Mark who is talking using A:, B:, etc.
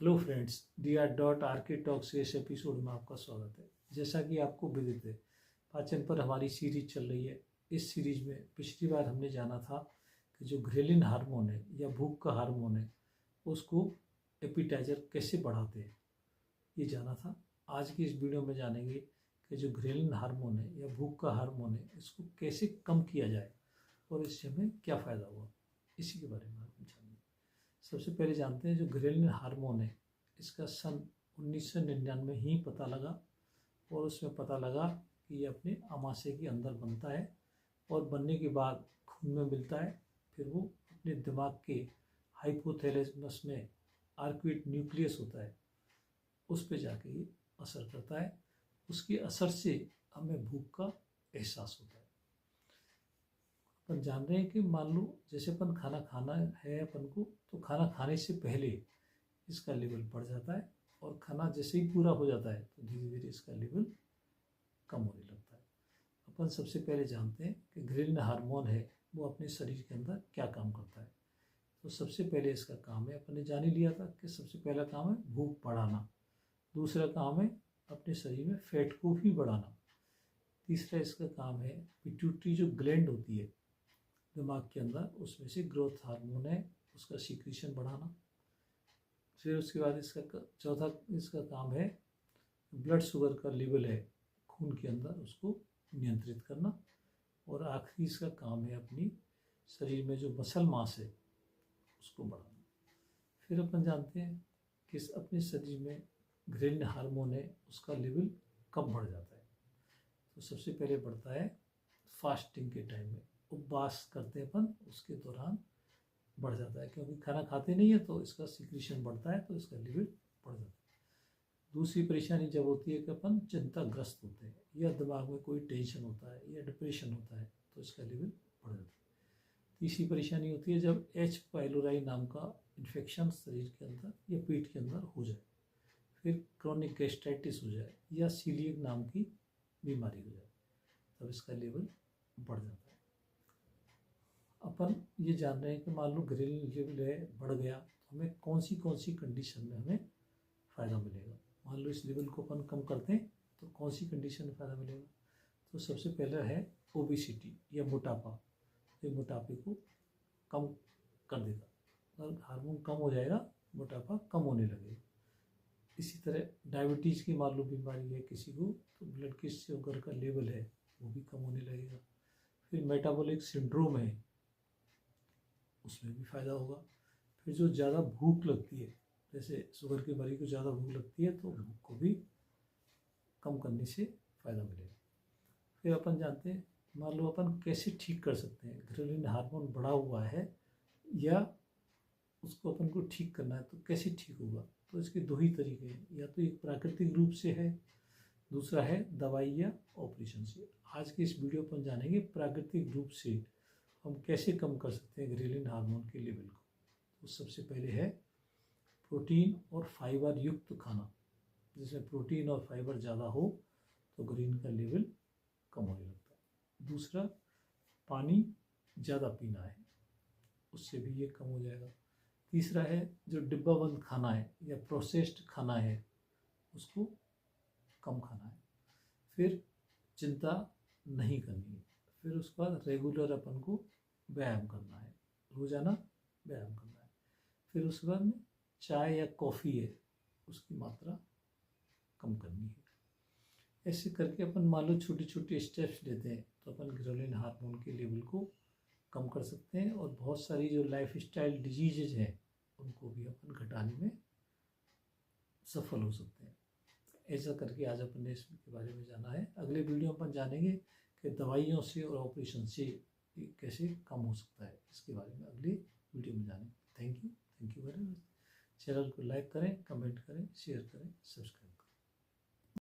A: Hello friends, DR.RK talks के इस episode में आपका स्वागत है। जैसा कि आपको विदित है, पाचन पर हमारी सीरीज चल रही है। इस सीरीज में पिछली बार हमने जाना था कि जो ग्रेलिन हार्मोन है या भूख का हार्मोन है, उसको एपिटाइजर कैसे बढ़ाते हैं, ये जाना था। आज की इस वीडियो में जानेंगे कि जो ग्रेलिन हार्मोन है या भूख का हार्मोन है, इसको कैसे कम किया जाए और इससे हमें क्या फ़ायदा हुआ, इसी के बारे में हम जानेंगे। सबसे पहले जानते हैं जो ग्रेलिन हार्मोन है, इसका सन 1999 ही पता लगा और उसमें पता लगा कि ये अपने आमाशय के अंदर बनता है और बनने के बाद खून में मिलता है। फिर वो अपने दिमाग के हाइपोथैलेमस में आर्क्वेट न्यूक्लियस होता है, उस पर जाके ये असर करता है। उसके असर से हमें भूख का एहसास होता है। अपन जान रहे हैं कि मान लो जैसे अपन खाना खाना है अपन को, तो खाना खाने से पहले इसका लेवल बढ़ जाता है और खाना जैसे ही पूरा हो जाता है तो धीरे धीरे इसका लेवल कम होने लगता है। अपन सबसे पहले जानते हैं कि ग्रेलिन हार्मोन है वो अपने शरीर के अंदर क्या काम करता है। तो सबसे पहले इसका काम है, अपन ने जान ही लिया था कि सबसे पहला काम है भूख बढ़ाना। दूसरा काम है अपने शरीर में फैट को भी बढ़ाना। तीसरा इसका काम है पिट्यूटरी जो ग्लैंड होती है दिमाग के अंदर, उसमें से ग्रोथ हार्मोन है उसका सीक्रेशन बढ़ाना। फिर उसके बाद इसका चौथा इसका काम है ब्लड शुगर का लेवल है खून के अंदर, उसको नियंत्रित करना। और आखिरी इसका काम है अपनी शरीर में जो मसल मास है उसको बढ़ाना। फिर अपन जानते हैं कि अपने शरीर में ग्रेलिन हार्मोन है उसका लेवल कब बढ़ जाता है। तो सबसे पहले बढ़ता है फास्टिंग के टाइम में, उपवास करते हैं अपन, उसके दौरान बढ़ जाता है, क्योंकि खाना खाते नहीं है तो इसका सीक्रेशन बढ़ता है, तो इसका लेवल बढ़ जाता है। दूसरी परेशानी जब होती है कि अपन चिंताग्रस्त होते हैं या दिमाग में कोई टेंशन होता है या डिप्रेशन होता है तो इसका लेवल बढ़ जाता है। तीसरी परेशानी होती है जब H. पाइलोराई नाम का इन्फेक्शन शरीर के अंदर या पेट के अंदर हो जाए, फिर क्रोनिक गैस्ट्राइटिस हो जाए या सीलिएक नाम की बीमारी हो जाए, तब इसका लेवल बढ़ जाता है। अपन ये जान रहे हैं कि मान लो ग्रेलिन लेवल है बढ़ गया तो हमें कौन सी कंडीशन में हमें फ़ायदा मिलेगा। मान लो इस लेवल को अपन कम करते हैं तो कौन सी कंडीशन में फ़ायदा मिलेगा। तो सबसे पहला है ओबेसिटी या मोटापा। ये मोटापे को कम कर देगा, अगर हार्मोन कम हो जाएगा मोटापा कम होने लगेगा। इसी तरह डायबिटीज़ की मान लो बीमारी है किसी को, तो ब्लड के शुगर का लेवल है वो भी कम होने लगेगा। फिर मेटाबॉलिक सिंड्रोम है, उसमें भी फ़ायदा होगा। फिर जो ज़्यादा भूख लगती है, जैसे शुगर के मरीज को ज़्यादा भूख लगती है तो भूख को भी कम करने से फ़ायदा मिलेगा। फिर अपन जानते हैं मान लो अपन कैसे ठीक कर सकते हैं, ग्रेलिन हार्मोन बढ़ा हुआ है या उसको अपन को ठीक करना है तो कैसे ठीक होगा। तो इसके दो ही तरीके हैं, या तो एक प्राकृतिक रूप से है, दूसरा है दवाई या ऑपरेशन से। आज के इस वीडियो पर जानेंगे प्राकृतिक रूप से हम कैसे कम कर सकते हैं ग्रेलिन हार्मोन के लेवल को। तो सबसे पहले है प्रोटीन और फाइबर युक्त खाना, जिसमें प्रोटीन और फाइबर ज़्यादा हो तो ग्रेलिन का लेवल कम होने लगता है। दूसरा पानी ज़्यादा पीना है, उससे भी ये कम हो जाएगा। तीसरा है जो डिब्बा बंद खाना है या प्रोसेस्ड खाना है उसको कम खाना है। फिर चिंता नहीं करनी है। फिर उसके बाद रेगुलर अपन को व्यायाम करना है, रोज़ाना व्यायाम करना है। फिर उसके बाद में चाय या कॉफ़ी है उसकी मात्रा कम करनी है। ऐसे करके अपन मान लो छोटे छोटे स्टेप्स लेते हैं तो अपन ग्रेलिन हार्मोन के लेवल को कम कर सकते हैं और बहुत सारी जो लाइफस्टाइल डिजीजेज हैं उनको भी अपन घटाने में सफल हो सकते हैं। ऐसा करके आज अपन ने इसके बारे में जाना है। अगले वीडियो में अपन जानेंगे कि दवाइयों से और ऑपरेशन से कैसे कम हो सकता है, इसके बारे में अगले वीडियो में जानेंगे। Thank you very much. Channel को लाइक करें, कमेंट करें, शेयर करें, सब्सक्राइब